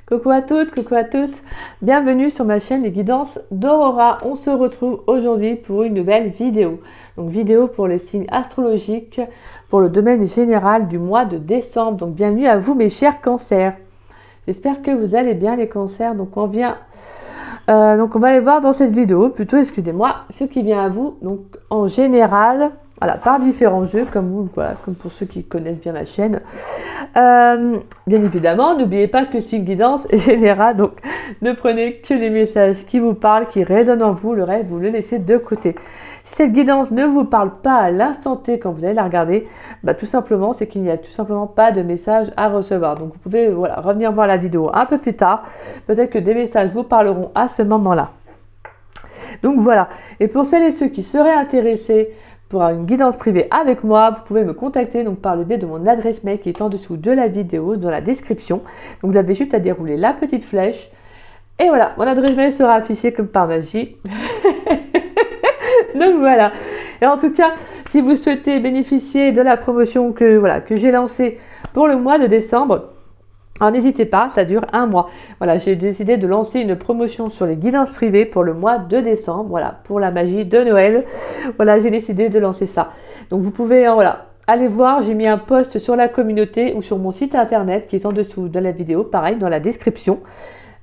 Coucou à toutes, coucou à tous. Bienvenue sur ma chaîne Les Guidances d'Aurora. On se retrouve aujourd'hui pour une nouvelle vidéo. Donc vidéo pour les signes astrologiques pour le domaine général du mois de décembre. Donc bienvenue à vous mes chers cancers. J'espère que vous allez bien les cancers. Donc on va aller voir dans cette vidéo, plutôt excusez-moi, ce qui vient à vous. Donc en général, voilà, par différents jeux, comme vous, voilà, comme pour ceux qui connaissent bien ma chaîne. Bien évidemment, n'oubliez pas que c'est une guidance générale, donc ne prenez que les messages qui vous parlent, qui résonnent en vous, le reste, vous le laissez de côté. Si cette guidance ne vous parle pas à l'instant T quand vous allez la regarder, bah, tout simplement, c'est qu'il n'y a tout simplement pas de message à recevoir. Donc vous pouvez voilà, revenir voir la vidéo un peu plus tard. Peut-être que des messages vous parleront à ce moment-là. Donc voilà. Et pour celles et ceux qui seraient intéressés pour une guidance privée avec moi, vous pouvez me contacter donc par le biais de mon adresse mail qui est en dessous de la vidéo, dans la description. Donc vous avez juste à dérouler la petite flèche. Et voilà, mon adresse mail sera affichée comme par magie. Donc voilà. Et en tout cas, si vous souhaitez bénéficier de la promotion que j'ai lancée pour le mois de décembre, alors n'hésitez pas, ça dure un mois. Voilà, j'ai décidé de lancer une promotion sur les guidances privées pour le mois de décembre. Voilà, pour la magie de Noël. Voilà, j'ai décidé de lancer ça. Donc vous pouvez, aller voir, j'ai mis un post sur la communauté ou sur mon site internet qui est en dessous de la vidéo, pareil, dans la description.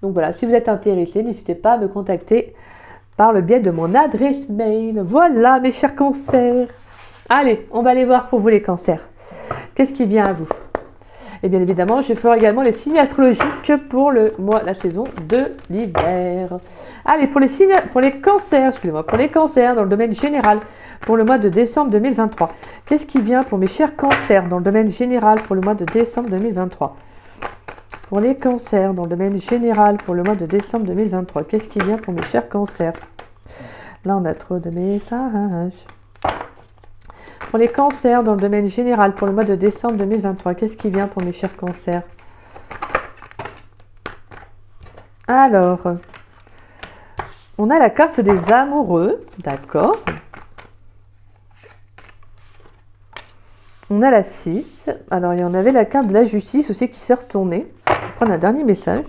Donc voilà, si vous êtes intéressé, n'hésitez pas à me contacter par le biais de mon adresse mail. Voilà, mes chers cancers. Allez, on va aller voir pour vous les cancers. Qu'est-ce qui vient à vous? Et bien évidemment, je ferai également les signes astrologiques pour le mois, la saison de l'hiver. Allez, pour les cancers, excusez-moi, pour les cancers dans le domaine général, pour le mois de décembre 2023. Qu'est-ce qui vient pour mes chers cancers dans le domaine général pour le mois de décembre 2023? Pour les cancers dans le domaine général pour le mois de décembre 2023. Qu'est-ce qui vient pour mes chers cancers? Là, on a trop de messages. Pour les cancers dans le domaine général pour le mois de décembre 2023, qu'est-ce qui vient pour mes chers cancers? Alors, on a la carte des amoureux, d'accord. On a la 6. Alors, il y en avait la carte de la justice aussi qui s'est retournée. On va prendre un dernier message.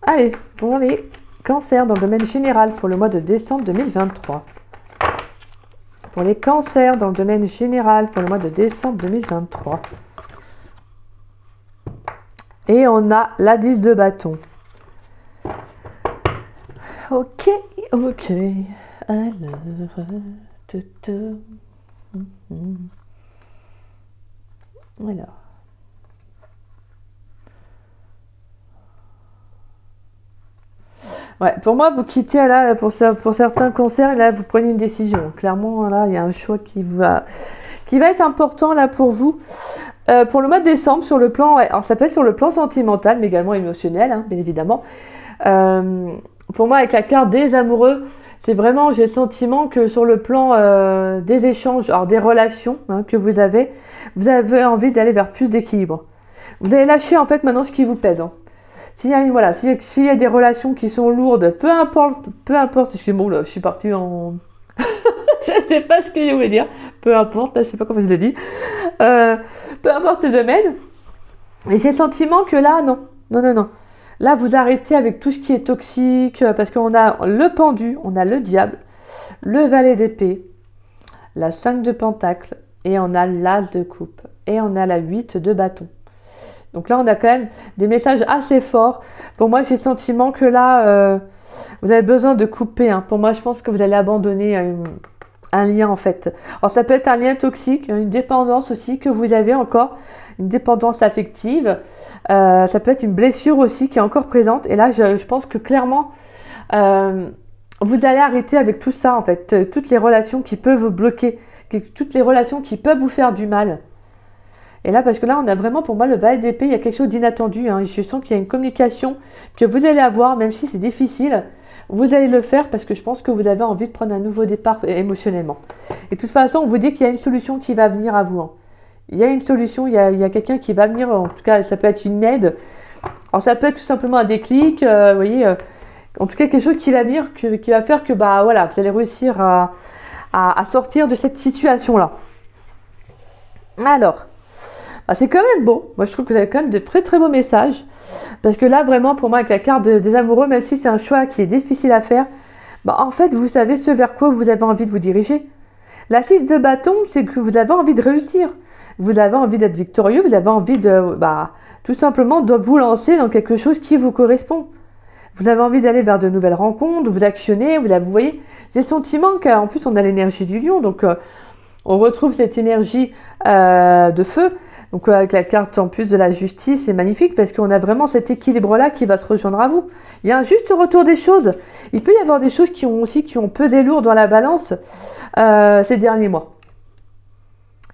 Allez, pour les cancers dans le domaine général pour le mois de décembre 2023. Pour les cancers dans le domaine général pour le mois de décembre 2023. Et on a la 10 de bâton. Ok. Alors. Alors. Ouais, pour moi, vous quittez là, pour certains cancers, là, vous prenez une décision. Clairement, là, il y a un choix qui va être important là pour vous. Pour le mois de décembre, sur le plan, alors ça peut être sur le plan sentimental, mais également émotionnel, hein, bien évidemment. Pour moi, avec la carte des amoureux, c'est vraiment, j'ai le sentiment que sur le plan des échanges, alors des relations que vous avez envie d'aller vers plus d'équilibre. Vous allez lâcher en fait maintenant ce qui vous pèse. Hein. S'il y a des relations qui sont lourdes, peu importe, excusez-moi, là, je suis partie en... je ne sais pas ce que je voulais dire, peu importe, là, je ne sais pas comment je l'ai dit, peu importe le domaine, et j'ai le sentiment que là, non, là, vous arrêtez avec tout ce qui est toxique, parce qu'on a le pendu, on a le diable, le valet d'épée, la 5 de pentacle, et on a l'as de coupe, et on a la 8 de bâton. Donc là, on a quand même des messages assez forts. Pour moi, j'ai le sentiment que là, vous avez besoin de couper. Hein. Pour moi, je pense que vous allez abandonner un lien, en fait. Alors, ça peut être un lien toxique, une dépendance aussi que vous avez encore, une dépendance affective. Ça peut être une blessure aussi qui est encore présente. Et là, je pense que clairement, vous allez arrêter avec tout ça, en fait. Toutes les relations qui peuvent vous bloquer, toutes les relations qui peuvent vous faire du mal. Et là, parce que là, on a vraiment, pour moi, le valet d'épée, il y a quelque chose d'inattendu. Hein. Je sens qu'il y a une communication que vous allez avoir, même si c'est difficile. Vous allez le faire parce que je pense que vous avez envie de prendre un nouveau départ émotionnellement. Et de toute façon, on vous dit qu'il y a une solution qui va venir à vous. Hein. Il y a une solution, il y a quelqu'un qui va venir, en tout cas, ça peut être une aide. Alors, ça peut être tout simplement un déclic, vous voyez, en tout cas, quelque chose qui va venir, qui va faire que, bah, voilà, vous allez réussir à sortir de cette situation-là. Alors... Ah, c'est quand même beau. Moi, je trouve que vous avez quand même de très très beaux messages. Parce que là, vraiment, pour moi, avec la carte des amoureux, même si c'est un choix qui est difficile à faire, bah, en fait, vous savez ce vers quoi vous avez envie de vous diriger. La 6 de bâton, c'est que vous avez envie de réussir. Vous avez envie d'être victorieux, vous avez envie de, bah, tout simplement, de vous lancer dans quelque chose qui vous correspond. Vous avez envie d'aller vers de nouvelles rencontres, vous actionnez, vous voyez. J'ai le sentiment qu'en plus, on a l'énergie du lion, donc on retrouve cette énergie de feu. Donc avec la carte en plus de la justice, c'est magnifique parce qu'on a vraiment cet équilibre-là qui va se rejoindre à vous. Il y a un juste retour des choses. Il peut y avoir des choses qui ont pesé lourd dans la balance ces derniers mois.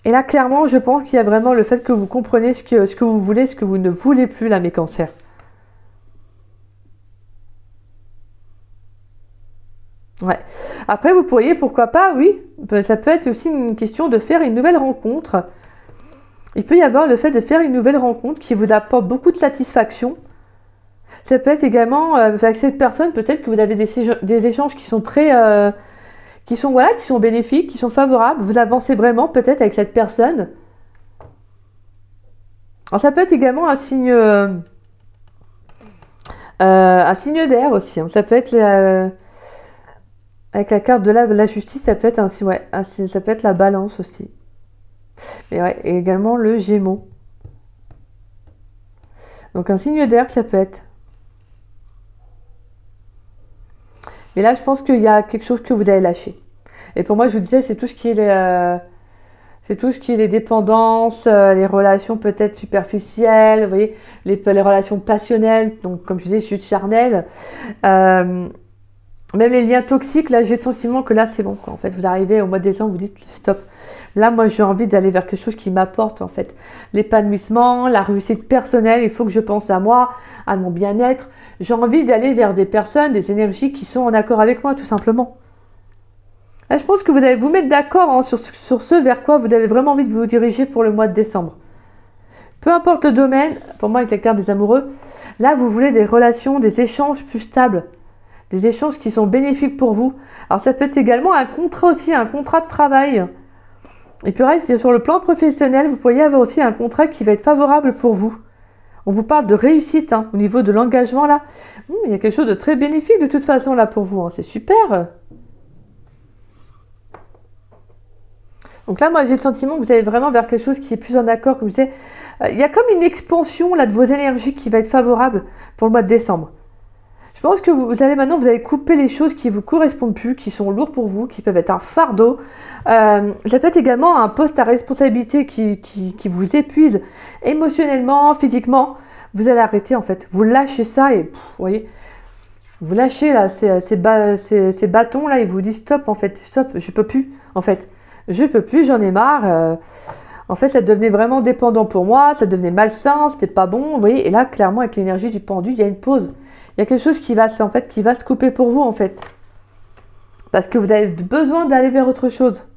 Et là, clairement, je pense qu'il y a vraiment le fait que vous comprenez ce que vous voulez, ce que vous ne voulez plus, là, mes cancers. Ouais. Après, vous pourriez, pourquoi pas, oui, ça peut être aussi une question de faire une nouvelle rencontre. Il peut y avoir le fait de faire une nouvelle rencontre qui vous apporte beaucoup de satisfaction. Ça peut être également avec cette personne, peut-être que vous avez des échanges qui sont qui sont bénéfiques, qui sont favorables. Vous avancez vraiment peut-être avec cette personne. Alors ça peut être également un signe d'air aussi. Hein. Ça peut être avec la carte de la justice, ça peut être ça peut être la balance aussi. Et ouais, et également le Gémeaux. Donc un signe d'air, ça peut être. Mais là, je pense qu'il y a quelque chose que vous allez lâcher. Et pour moi, je vous disais, c'est tout ce qui est les dépendances, les relations peut-être superficielles, vous voyez, les relations passionnelles, donc comme je disais, chute charnelle. Même les liens toxiques, là, j'ai le sentiment que là, c'est bon, quoi. En fait, vous arrivez au mois de décembre, vous dites stop. Là, moi, j'ai envie d'aller vers quelque chose qui m'apporte, en fait, l'épanouissement, la réussite personnelle. Il faut que je pense à moi, à mon bien-être. J'ai envie d'aller vers des personnes, des énergies qui sont en accord avec moi, tout simplement. Là, je pense que vous allez vous mettre d'accord hein, sur ce vers quoi vous avez vraiment envie de vous diriger pour le mois de décembre. Peu importe le domaine, pour moi, avec la carte des amoureux, là, vous voulez des relations, des échanges plus stables. Des échanges qui sont bénéfiques pour vous. Alors ça peut être également un contrat aussi, un contrat de travail. Et puis sur le plan professionnel, vous pourriez avoir aussi un contrat qui va être favorable pour vous. On vous parle de réussite hein, au niveau de l'engagement là. Il y a quelque chose de très bénéfique de toute façon là pour vous. Hein. C'est super. Donc là, moi j'ai le sentiment que vous allez vraiment vers quelque chose qui est plus en accord. Comme je disais, il y a comme une expansion là de vos énergies qui va être favorable pour le mois de décembre. Je pense que vous allez couper les choses qui ne vous correspondent plus, qui sont lourdes pour vous, qui peuvent être un fardeau. Ça peut être également un poste à responsabilité qui vous épuise émotionnellement, physiquement. Vous allez arrêter en fait. Vous lâchez ça et vous voyez, vous lâchez là ces bâtons là et vous dites stop en fait, stop, je peux plus en fait. Je peux plus, j'en ai marre. En fait, ça devenait vraiment dépendant pour moi, ça devenait malsain, c'était pas bon. Vous voyez, et là, clairement, avec l'énergie du pendu, il y a une pause. Il y a quelque chose qui va se couper pour vous, en fait. Parce que vous avez besoin d'aller vers autre chose.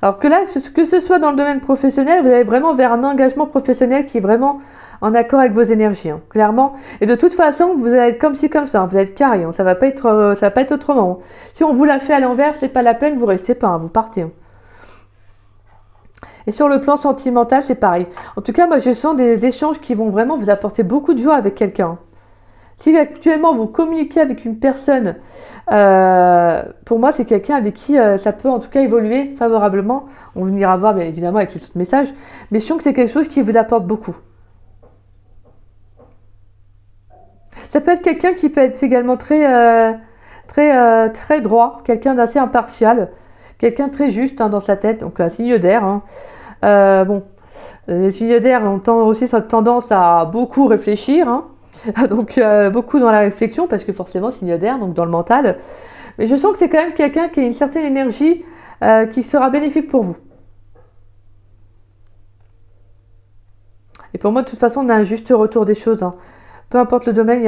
Alors que là, que ce soit dans le domaine professionnel, vous allez vraiment vers un engagement professionnel qui est vraiment en accord avec vos énergies, hein, clairement. Et de toute façon, vous allez être comme ci, comme ça. Hein, vous allez être carré. Hein, ça va pas être autrement. Hein. Si on vous l'a fait à l'envers, c'est pas la peine, vous restez pas, hein, vous partez. Hein. Et sur le plan sentimental, c'est pareil. En tout cas, moi, je sens des échanges qui vont vraiment vous apporter beaucoup de joie avec quelqu'un. Si actuellement vous communiquez avec une personne, pour moi c'est quelqu'un avec qui ça peut en tout cas évoluer favorablement. On ira voir bien évidemment avec les autres messages, mais je sens que c'est quelque chose qui vous apporte beaucoup. Ça peut être quelqu'un qui peut être également très droit, quelqu'un d'assez impartial, quelqu'un très juste hein, dans sa tête, donc un signe d'air. Hein. Bon, les signes d'air ont aussi cette tendance à beaucoup réfléchir. Hein. Donc beaucoup dans la réflexion parce que forcément signe d'air donc dans le mental, mais je sens que c'est quand même quelqu'un qui a une certaine énergie qui sera bénéfique pour vous. Et pour moi de toute façon on a un juste retour des choses hein. Peu importe le domaine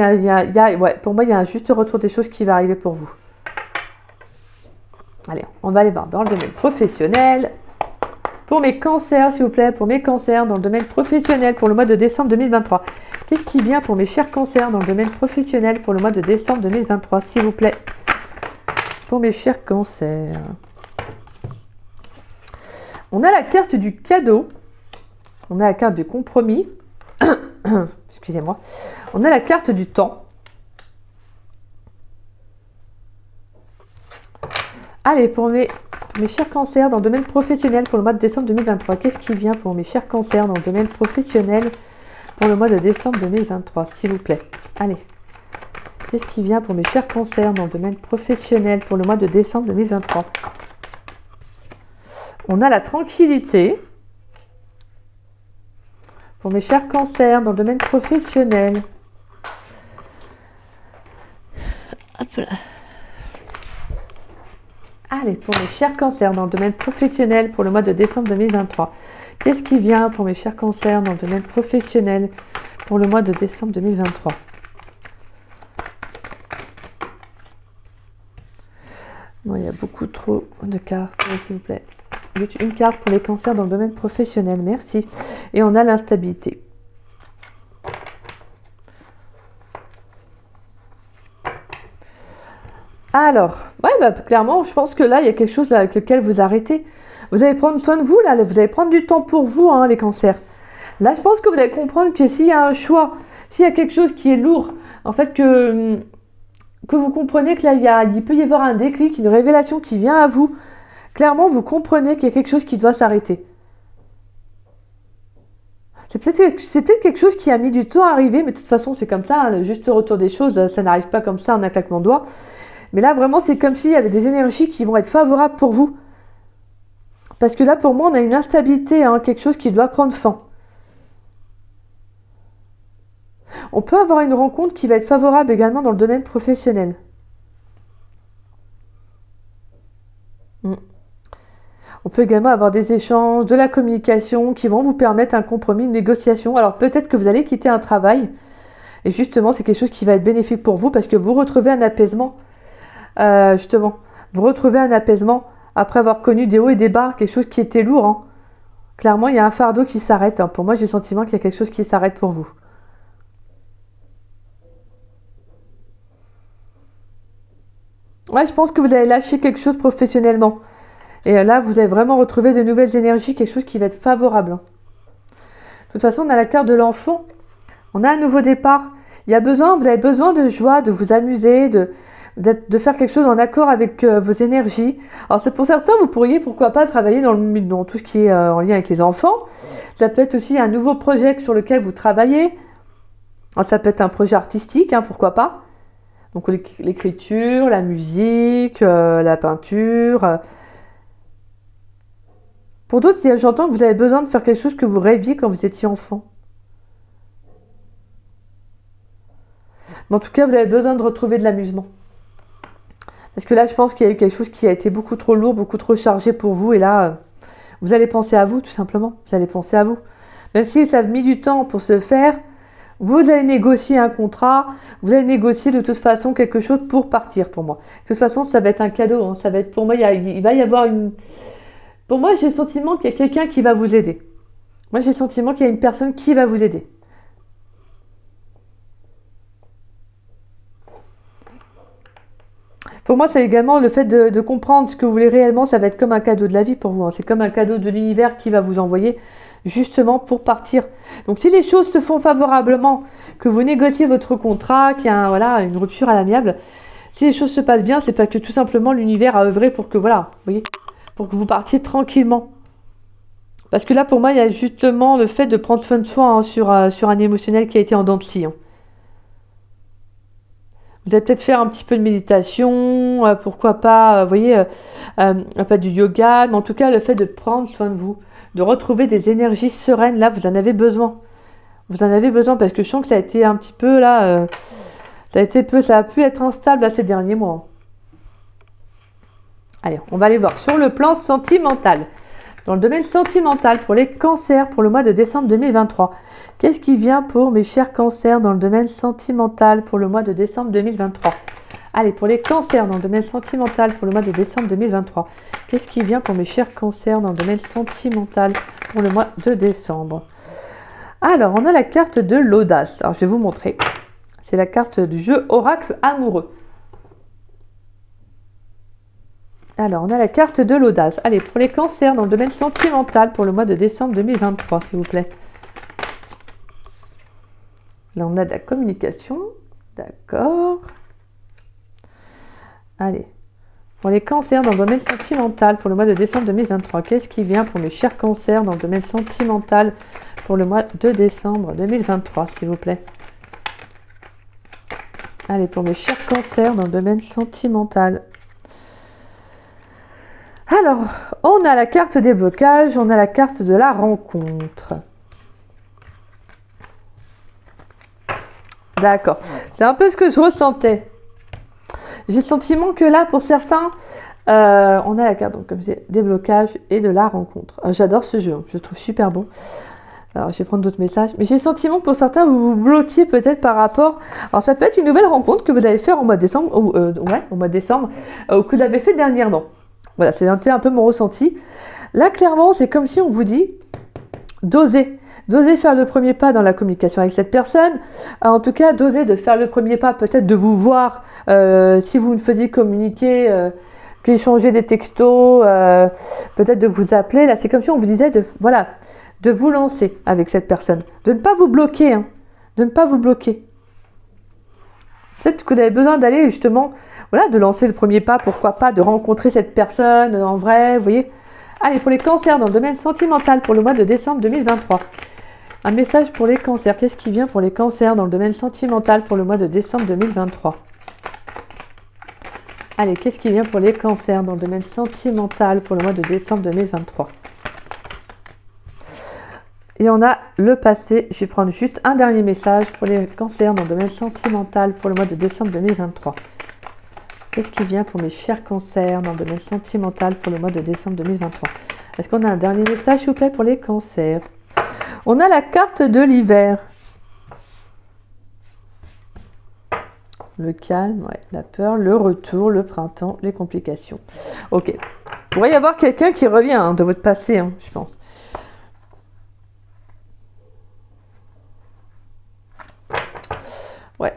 pour moi il y a un juste retour des choses qui va arriver pour vous. Allez, on va aller voir dans le domaine professionnel. Pour mes cancers, s'il vous plaît, pour mes cancers dans le domaine professionnel pour le mois de décembre 2023. Qu'est-ce qui vient pour mes chers cancers dans le domaine professionnel pour le mois de décembre 2023, s'il vous plaît? Pour mes chers cancers. On a la carte du cadeau. On a la carte du compromis. excusez-moi. On a la carte du temps. Allez, pour mes chers cancers dans le domaine professionnel pour le mois de décembre 2023, qu'est-ce qui vient pour mes chers cancers dans le domaine professionnel pour le mois de décembre 2023, s'il vous plaît? Allez, qu'est-ce qui vient pour mes chers cancers dans le domaine professionnel pour le mois de décembre 2023? On a la tranquillité. Pour mes chers cancers dans le domaine professionnel. Hop là. Allez, pour mes chers cancers dans le domaine professionnel pour le mois de décembre 2023. Qu'est-ce qui vient pour mes chers cancers dans le domaine professionnel pour le mois de décembre 2023? Non, il y a beaucoup trop de cartes, s'il vous plaît. Juste une carte pour les cancers dans le domaine professionnel, merci. Et on a l'instabilité. Alors, ouais, bah, clairement, je pense que là, il y a quelque chose là, avec lequel vous arrêtez. Vous allez prendre soin de vous, là, vous allez prendre du temps pour vous, hein, les cancers. Là, je pense que vous allez comprendre que s'il y a un choix, s'il y a quelque chose qui est lourd, en fait, que vous comprenez que là, il peut y avoir un déclic, une révélation qui vient à vous. Clairement, vous comprenez qu'il y a quelque chose qui doit s'arrêter. C'est peut-être quelque chose qui a mis du temps à arriver, mais de toute façon, c'est comme ça, hein, le juste retour des choses, ça n'arrive pas comme ça en un claquement de doigts. Mais là, vraiment, c'est comme s'il y avait des énergies qui vont être favorables pour vous. Parce que là, pour moi, on a une instabilité, hein, quelque chose qui doit prendre fin. On peut avoir une rencontre qui va être favorable également dans le domaine professionnel. On peut également avoir des échanges, de la communication qui vont vous permettre un compromis, une négociation. Alors peut-être que vous allez quitter un travail et justement c'est quelque chose qui va être bénéfique pour vous parce que vous retrouvez un apaisement. Justement, vous retrouvez un apaisement après avoir connu des hauts et des bas, quelque chose qui était lourd. Hein. Clairement, il y a un fardeau qui s'arrête. Hein. Pour moi, j'ai le sentiment qu'il y a quelque chose qui s'arrête pour vous. Ouais, je pense que vous allez lâcher quelque chose professionnellement. Et là, vous allez vraiment retrouver de nouvelles énergies, quelque chose qui va être favorable. De toute façon, on a la carte de l'enfant. On a un nouveau départ. Vous avez besoin de joie, de vous amuser, de faire quelque chose en accord avec vos énergies. Alors, c'est pour certains, vous pourriez, pourquoi pas, travailler dans tout ce qui est en lien avec les enfants. Ça peut être aussi un nouveau projet sur lequel vous travaillez. Alors, ça peut être un projet artistique, hein, pourquoi pas. Donc, l'écriture, la musique, la peinture... Pour d'autres, j'entends que vous avez besoin de faire quelque chose que vous rêviez quand vous étiez enfant. Mais en tout cas, vous avez besoin de retrouver de l'amusement. Parce que là, je pense qu'il y a eu quelque chose qui a été beaucoup trop lourd, beaucoup trop chargé pour vous. Et là, vous allez penser à vous, tout simplement. Vous allez penser à vous. Même si ça a mis du temps pour se faire, vous allez négocier un contrat. Vous allez négocier de toute façon quelque chose pour partir, pour moi. De toute façon, ça va être un cadeau. Hein. Ça va être, pour moi, il va y avoir une... Pour moi, j'ai le sentiment qu'il y a quelqu'un qui va vous aider. Moi, j'ai le sentiment qu'il y a une personne qui va vous aider. Pour moi, c'est également le fait de comprendre ce que vous voulez réellement. Ça va être comme un cadeau de la vie pour vous. Hein. C'est comme un cadeau de l'univers qui va vous envoyer justement pour partir. Donc, si les choses se font favorablement, que vous négociez votre contrat, qu'il y a une rupture à l'amiable, si les choses se passent bien, c'est parce que tout simplement l'univers a œuvré pour que, vous voyez, pour que vous partiez tranquillement. Parce que là, pour moi, il y a justement le fait de prendre soin de soi hein, sur un émotionnel qui a été en dents de scie. Hein. Vous allez peut-être faire un petit peu de méditation, pourquoi pas, vous voyez, pas du yoga, mais en tout cas, le fait de prendre soin de vous, de retrouver des énergies sereines, là, vous en avez besoin. Vous en avez besoin parce que je sens que ça a été un petit peu, là, ça a pu être instable là, ces derniers mois. Hein. Allez, on va aller voir sur le plan sentimental. Dans le domaine sentimental, pour les cancers, pour le mois de décembre 2023. Qu'est-ce qui vient pour mes chers cancers dans le domaine sentimental pour le mois de décembre 2023? Allez, pour les cancers dans le domaine sentimental pour le mois de décembre 2023. Qu'est-ce qui vient pour mes chers cancers dans le domaine sentimental pour le mois de décembre? Alors, on a la carte de l'audace. Alors, je vais vous montrer. C'est la carte du jeu Oracle amoureux. Alors, on a la carte de l'audace. Allez, pour les cancers dans le domaine sentimental pour le mois de décembre 2023, s'il vous plaît. Là, on a de la communication. D'accord. Allez. Pour les cancers dans le domaine sentimental pour le mois de décembre 2023, qu'est-ce qui vient pour mes chers cancers dans le domaine sentimental pour le mois de décembre 2023, s'il vous plaît? Allez, pour mes chers cancers dans le domaine sentimental. Alors, on a la carte des blocages, on a la carte de la rencontre. D'accord. C'est un peu ce que je ressentais. J'ai le sentiment que là, pour certains, on a la carte, donc comme c'est des blocages et de la rencontre. J'adore ce jeu, hein, je le trouve super bon. Alors, je vais prendre d'autres messages. Mais j'ai le sentiment que pour certains, vous vous bloquez peut-être par rapport... Alors, ça peut être une nouvelle rencontre que vous allez faire au mois de décembre, ou au mois de décembre, ou que vous l'avez fait dernièrement. Voilà, c'est un peu mon ressenti. Là, clairement, c'est comme si on vous dit d'oser. D'oser faire le premier pas dans la communication avec cette personne. En tout cas, d'oser de faire le premier pas, peut-être de vous voir si vous ne faisiez communiquer, qu'échanger des textos, peut-être de vous appeler. Là, c'est comme si on vous disait de vous lancer avec cette personne. De ne pas vous bloquer. Hein, de ne pas vous bloquer. Peut-être que vous avez besoin d'aller justement, voilà, de lancer le premier pas, pourquoi pas, de rencontrer cette personne en vrai, vous voyez. Allez, pour les cancers dans le domaine sentimental pour le mois de décembre 2023. Un message pour les cancers. Qu'est-ce qui vient pour les cancers dans le domaine sentimental pour le mois de décembre 2023? Allez, qu'est-ce qui vient pour les cancers dans le domaine sentimental pour le mois de décembre 2023? Et on a le passé. Je vais prendre juste un dernier message pour les cancers dans le domaine sentimental pour le mois de décembre 2023. Qu'est-ce qui vient pour mes chers cancers dans le domaine sentimental pour le mois de décembre 2023? Est-ce qu'on a un dernier message, s'il vous plaît, pour les cancers? On a la carte de l'hiver. Le calme, ouais, la peur, le retour, le printemps, les complications. Ok. Il pourrait y avoir quelqu'un qui revient hein, de votre passé, hein, je pense. Ouais.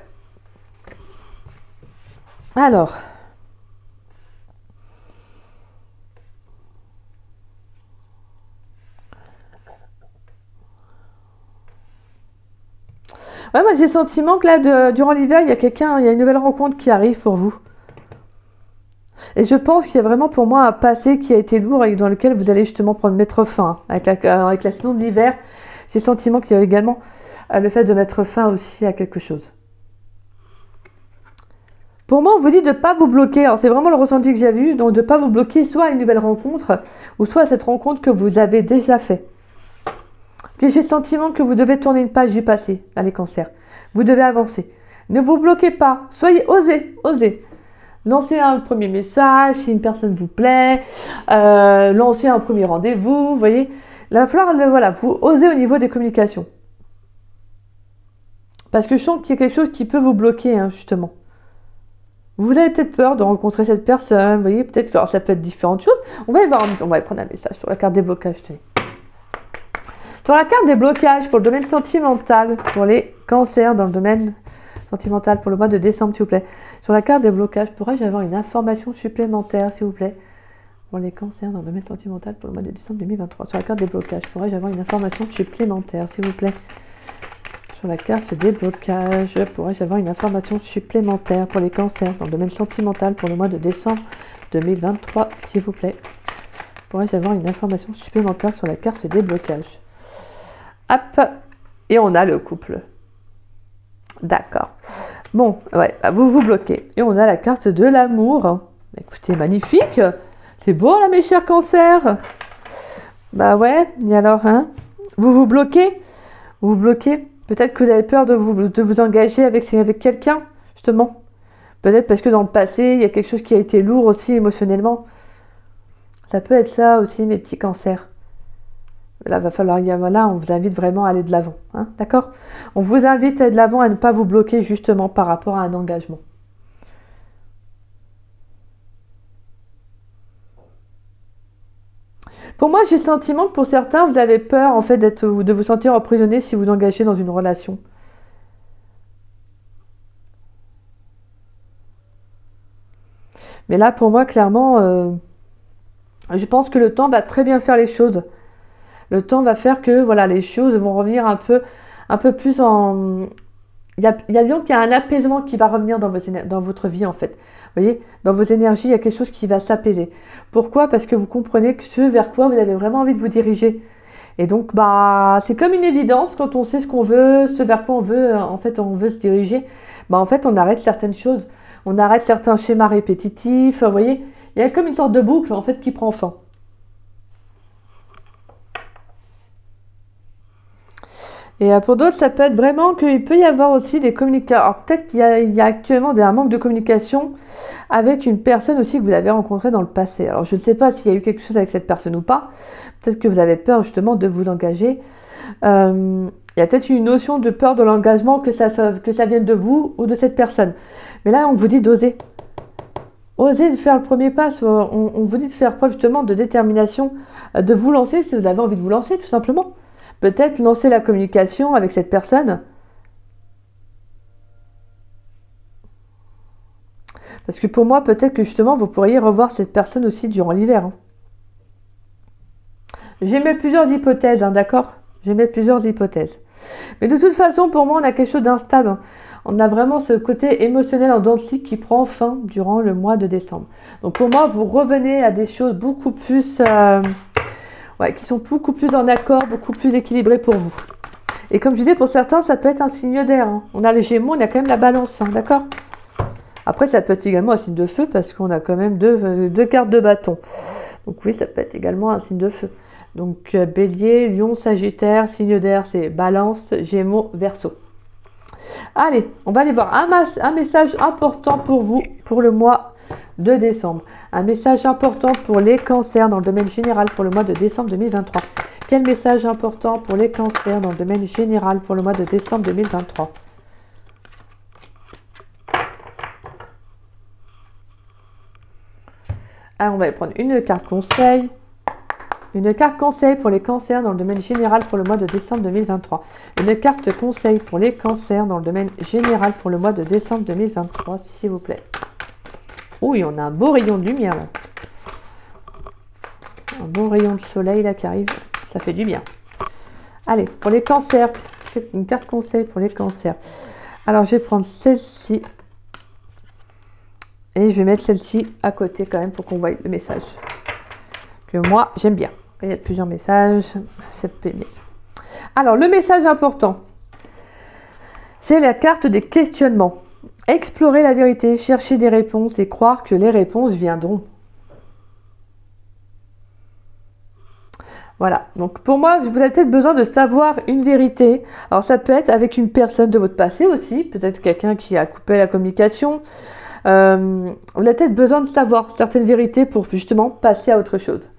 Alors. Ouais, moi j'ai le sentiment que là, durant l'hiver, il y a une nouvelle rencontre qui arrive pour vous. Et je pense qu'il y a vraiment pour moi un passé qui a été lourd et dans lequel vous allez justement mettre fin. Avec la saison de l'hiver, j'ai le sentiment qu'il y a également le fait de mettre fin aussi à quelque chose. Pour moi, on vous dit de ne pas vous bloquer. Alors, c'est vraiment le ressenti que j'ai eu. Donc, de ne pas vous bloquer soit à une nouvelle rencontre, ou soit à cette rencontre que vous avez déjà faite. J'ai le sentiment que vous devez tourner une page du passé, dans les cancers. Vous devez avancer. Ne vous bloquez pas. Soyez osez. Lancez un premier message si une personne vous plaît. Lancez un premier rendez-vous. Vous voyez, il va falloir, voilà, vous osez au niveau des communications. Parce que je sens qu'il y a quelque chose qui peut vous bloquer, hein, justement. Vous avez peut-être peur de rencontrer cette personne. Vous voyez, peut-être que alors, ça peut être différentes choses. On va prendre un message sur la carte des blocages. Sur la carte des blocages pour le domaine sentimental, pour les cancers dans le domaine sentimental pour le mois de décembre, s'il vous plaît. Sur la carte des blocages, pourrais-je avoir une information supplémentaire, s'il vous plaît, pour les cancers dans le domaine sentimental pour le mois de décembre 2023. Sur la carte des blocages, pourrais-je avoir une information supplémentaire, s'il vous plaît. Sur la carte des blocages, pourrais-je avoir une information supplémentaire pour les cancers dans le domaine sentimental pour le mois de décembre 2023, s'il vous plaît. Pourrais-je avoir une information supplémentaire sur la carte des blocages? Hop, et on a le couple. D'accord. Bon, ouais, vous vous bloquez. Et on a la carte de l'amour. Écoutez, magnifique. C'est beau là, mes chers cancers. Bah ouais, et alors, hein? Vous vous bloquez? Vous vous bloquez? Peut-être que vous avez peur de vous engager avec quelqu'un, justement. Peut-être parce que dans le passé, il y a quelque chose qui a été lourd aussi émotionnellement. Ça peut être ça aussi, mes petits cancers. Là, va falloir, là, on vous invite vraiment à aller de l'avant, hein, d'accord? On vous invite à aller de l'avant, à ne pas vous bloquer justement par rapport à un engagement. Pour moi, j'ai le sentiment que pour certains, vous avez peur en fait de vous sentir emprisonné si vous engagez dans une relation. Mais là, pour moi, clairement, je pense que le temps va très bien faire les choses. Le temps va faire que voilà, les choses vont revenir un peu plus disons qu'il y a un apaisement qui va revenir dans votre vie en fait. Vous voyez, dans vos énergies, il y a quelque chose qui va s'apaiser. Pourquoi? Parce que vous comprenez que ce vers quoi vous avez vraiment envie de vous diriger. Et donc, bah, c'est comme une évidence quand on sait ce qu'on veut, ce vers quoi on veut, en fait, on veut se diriger. Bah, en fait, on arrête certaines choses. On arrête certains schémas répétitifs. Vous voyez, il y a comme une sorte de boucle en fait qui prend fin. Et pour d'autres, ça peut être vraiment qu'il peut y avoir aussi des communications. Alors peut-être qu'il y a actuellement un manque de communication avec une personne aussi que vous avez rencontrée dans le passé. Alors je ne sais pas s'il y a eu quelque chose avec cette personne ou pas. Peut-être que vous avez peur justement de vous engager. Il y a peut-être une notion de peur de l'engagement, que ça vienne de vous ou de cette personne. Mais là, on vous dit d'oser. Osez de faire le premier pas. On vous dit de faire preuve justement de détermination, de vous lancer si vous avez envie de vous lancer tout simplement. Peut-être lancer la communication avec cette personne. Parce que pour moi, peut-être que justement, vous pourriez revoir cette personne aussi durant l'hiver. J'ai mis plusieurs hypothèses, d'accord? J'ai mis plusieurs hypothèses. Mais de toute façon, pour moi, on a quelque chose d'instable. On a vraiment ce côté émotionnel en dents de scie qui prend fin durant le mois de décembre. Donc pour moi, vous revenez à des choses beaucoup plus... qui sont beaucoup plus en accord, beaucoup plus équilibrées pour vous. Et comme je disais, pour certains, ça peut être un signe d'air. On a les Gémeaux, on a quand même la Balance, d'accord? Après, ça peut être également un signe de feu parce qu'on a quand même deux cartes de bâton. Donc oui, ça peut être également un signe de feu. Donc Bélier, Lion, Sagittaire, signe d'air, c'est Balance, Gémeaux, Verseau. Allez, on va aller voir un message important pour vous pour le mois de décembre. Un message important pour les cancers dans le domaine général pour le mois de décembre 2023. Quel message important pour les cancers dans le domaine général pour le mois de décembre 2023? Alors, on va prendre une carte conseil. Une carte conseil pour les cancers dans le domaine général pour le mois de décembre 2023. Une carte conseil pour les cancers dans le domaine général pour le mois de décembre 2023, s'il vous plaît. Oui, on a un beau rayon de lumière là. Un beau rayon de soleil là qui arrive. Ça fait du bien. Allez, pour les cancers, une carte conseil pour les cancers. Alors, je vais prendre celle-ci. Et je vais mettre celle-ci à côté quand même pour qu'on voie le message. Que moi, j'aime bien. Il y a plusieurs messages. C'est bien. Alors, le message important, c'est la carte des questionnements. Explorer la vérité, chercher des réponses et croire que les réponses viendront. Voilà, donc pour moi, vous avez peut-être besoin de savoir une vérité. Alors ça peut être avec une personne de votre passé aussi, peut-être quelqu'un qui a coupé la communication. Vous avez peut-être besoin de savoir certaines vérités pour justement passer à autre chose.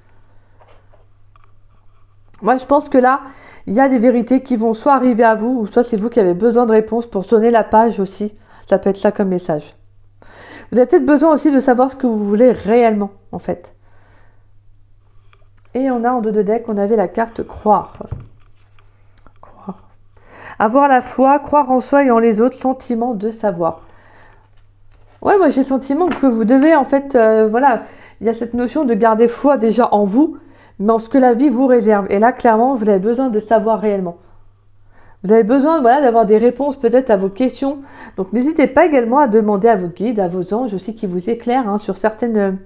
Moi, je pense que là, il y a des vérités qui vont soit arriver à vous, ou soit c'est vous qui avez besoin de réponses pour sonner la page aussi. Ça peut être ça comme message. Vous avez peut-être besoin aussi de savoir ce que vous voulez réellement, en fait. Et on a en dos de deck, on avait la carte croire. Croire. Avoir la foi, croire en soi et en les autres, sentiment de savoir. Ouais, moi j'ai le sentiment que vous devez, en fait, voilà, il y a cette notion de garder foi déjà en vous, mais en ce que la vie vous réserve. Et là, clairement, vous avez besoin de savoir réellement. Vous avez besoin, voilà, d'avoir des réponses peut-être à vos questions. Donc, n'hésitez pas également à demander à vos guides, à vos anges aussi qui vous éclairent sur certaines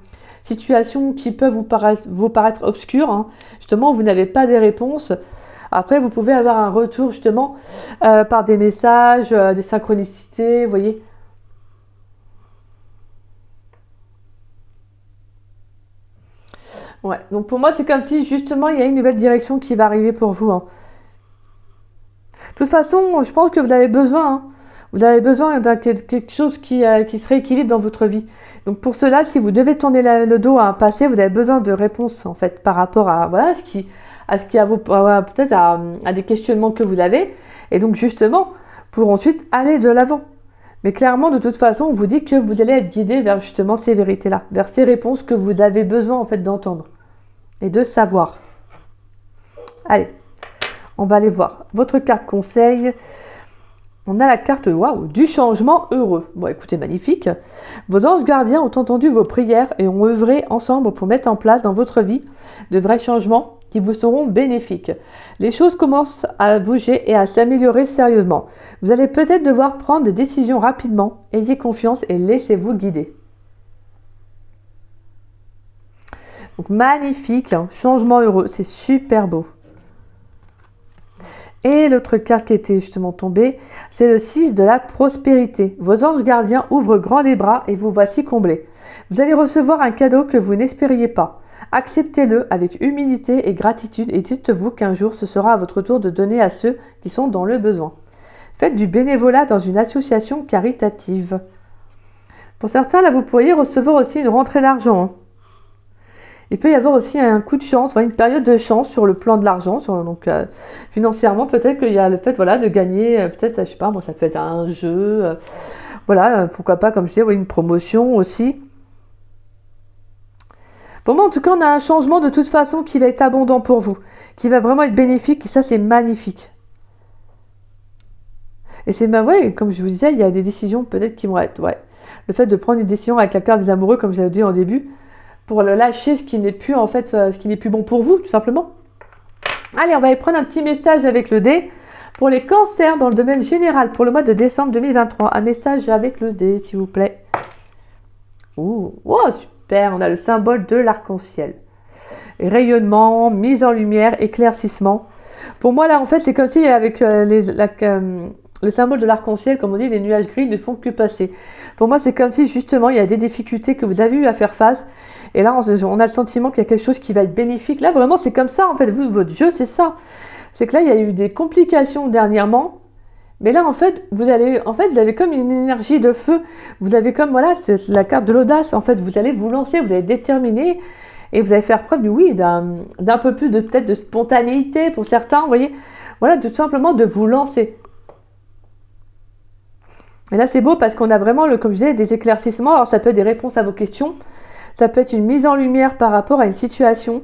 situations qui peuvent vous paraître obscures. Justement, vous n'avez pas des réponses. Après, vous pouvez avoir un retour justement par des messages, des synchronicités, vous voyez. Ouais, donc pour moi, c'est comme si justement, il y a une nouvelle direction qui va arriver pour vous. De toute façon, je pense que vous avez besoin. Vous avez besoin de quelque chose qui se rééquilibre dans votre vie. Donc pour cela, si vous devez tourner le dos à un passé, vous avez besoin de réponses en fait par rapport à voilà ce qui a peut-être à des questionnements que vous avez. Et donc justement, pour ensuite aller de l'avant. Mais clairement, de toute façon, on vous dit que vous allez être guidé vers justement ces vérités-là, vers ces réponses que vous avez besoin en fait d'entendre et de savoir. Allez, on va aller voir votre carte conseil. On a la carte waouh, du changement heureux. Bon, écoutez, magnifique. Vos anges gardiens ont entendu vos prières et ont œuvré ensemble pour mettre en place dans votre vie de vrais changements qui vous seront bénéfiques. Les choses commencent à bouger et à s'améliorer sérieusement. Vous allez peut-être devoir prendre des décisions rapidement. Ayez confiance et laissez-vous guider. Donc magnifique, hein, changement heureux, c'est super beau. Et l'autre carte qui était justement tombée, c'est le 6 de la prospérité. Vos anges gardiens ouvrent grand les bras et vous voici comblés. Vous allez recevoir un cadeau que vous n'espériez pas. Acceptez-le avec humilité et gratitude et dites-vous qu'un jour ce sera à votre tour de donner à ceux qui sont dans le besoin. Faites du bénévolat dans une association caritative. Pour certains, là, vous pourriez recevoir aussi une rentrée d'argent. Hein. Il peut y avoir aussi un coup de chance, une période de chance sur le plan de l'argent. Donc financièrement, peut-être qu'il y a le fait de gagner, peut-être, je sais pas, ça peut être un jeu, pourquoi pas, comme je disais, une promotion aussi. Pour moi, en tout cas, on a un changement de toute façon qui va être abondant pour vous, qui va vraiment être bénéfique, et ça, c'est magnifique. Et c'est comme je vous disais, il y a des décisions peut-être qui vont être, le fait de prendre une décision avec la carte des amoureux, comme j'avais dit en début, pour le lâcher ce qui n'est plus ce qui n'est plus bon pour vous, tout simplement. Allez, on va aller prendre un petit message avec le dé pour les cancers dans le domaine général pour le mois de décembre 2023. Un message avec le dé, s'il vous plaît. Ouh, wow, super, on a le symbole de l'arc-en-ciel. Rayonnement, mise en lumière, éclaircissement. Pour moi, là, en fait, c'est comme si avec le symbole de l'arc-en-ciel, comme on dit, les nuages gris ne font que passer. Pour moi, c'est comme si, justement, il y a des difficultés que vous avez eu à faire face. Et là, on a le sentiment qu'il y a quelque chose qui va être bénéfique. Là, vraiment, c'est comme ça, en fait. Votre jeu, c'est ça. C'est que là, il y a eu des complications dernièrement. Mais là, en fait, vous avez comme une énergie de feu. Vous avez comme, c'est la carte de l'audace. En fait, vous allez vous lancer, vous allez déterminer. Et vous allez faire preuve, d'un peu plus peut-être de spontanéité pour certains, vous voyez. Voilà, tout simplement de vous lancer. Et là, c'est beau parce qu'on a vraiment, comme je disais, des éclaircissements. Alors, ça peut être des réponses à vos questions. Ça peut être une mise en lumière par rapport à une situation.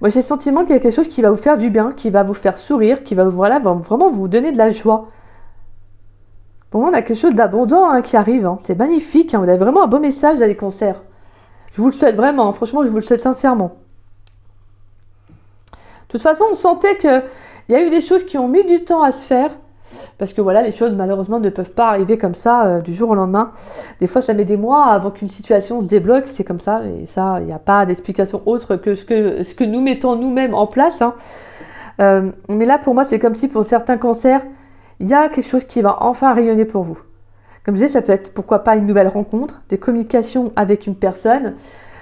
Moi, j'ai le sentiment qu'il y a quelque chose qui va vous faire du bien, qui va vous faire sourire, qui va vraiment vous donner de la joie. Pour moi, on a quelque chose d'abondant qui arrive. C'est magnifique. Vous avez vraiment un beau message à les cancers. Je vous le souhaite vraiment. Franchement, je vous le souhaite sincèrement. De toute façon, on sentait qu'il y a eu des choses qui ont mis du temps à se faire. Parce que les choses malheureusement ne peuvent pas arriver comme ça du jour au lendemain. Des fois, ça met des mois avant qu'une situation se débloque. C'est comme ça. Et ça, il n'y a pas d'explication autre que ce que nous mettons nous-mêmes en place. Mais là, pour moi, c'est comme si pour certains cancers, il y a quelque chose qui va enfin rayonner pour vous. Comme je disais, ça peut être pourquoi pas une nouvelle rencontre, des communications avec une personne.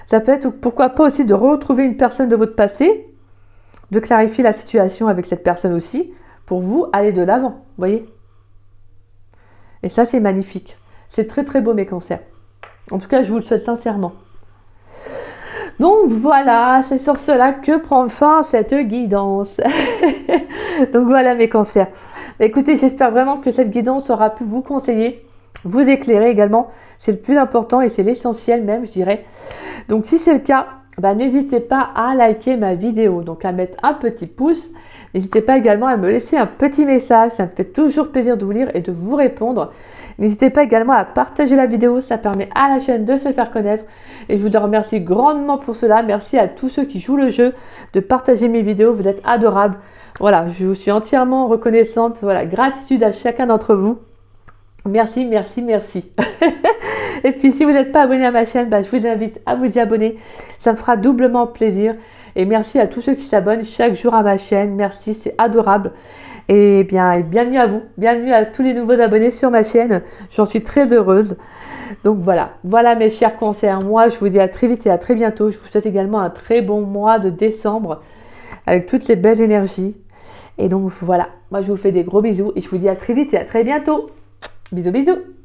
Ça peut être pourquoi pas aussi de retrouver une personne de votre passé, de clarifier la situation avec cette personne aussi. Pour vous, aller de l'avant, vous voyez. Et ça, c'est magnifique. C'est très, très beau, mes cancers. En tout cas, je vous le souhaite sincèrement. Donc, voilà, c'est sur cela que prend fin cette guidance. Donc, voilà, mes cancers. Écoutez, j'espère vraiment que cette guidance aura pu vous conseiller, vous éclairer également. C'est le plus important et c'est l'essentiel même, je dirais. Donc, si c'est le cas, n'hésitez pas à liker ma vidéo, donc à mettre un petit pouce. N'hésitez pas également à me laisser un petit message, ça me fait toujours plaisir de vous lire et de vous répondre. N'hésitez pas également à partager la vidéo, ça permet à la chaîne de se faire connaître. Et je vous remercie grandement pour cela. Merci à tous ceux qui jouent le jeu de partager mes vidéos, vous êtes adorables. Voilà, je vous suis entièrement reconnaissante. Voilà, gratitude à chacun d'entre vous. Merci, merci, merci. Et puis, si vous n'êtes pas abonné à ma chaîne, je vous invite à vous y abonner. Ça me fera doublement plaisir. Et merci à tous ceux qui s'abonnent chaque jour à ma chaîne. Merci, c'est adorable. Et bienvenue à vous. Bienvenue à tous les nouveaux abonnés sur ma chaîne. J'en suis très heureuse. Donc voilà mes chers cancers. Moi, je vous dis à très vite et à très bientôt. Je vous souhaite également un très bon mois de décembre avec toutes les belles énergies. Et donc voilà, moi je vous fais des gros bisous et je vous dis à très vite et à très bientôt. Bisous, bisous.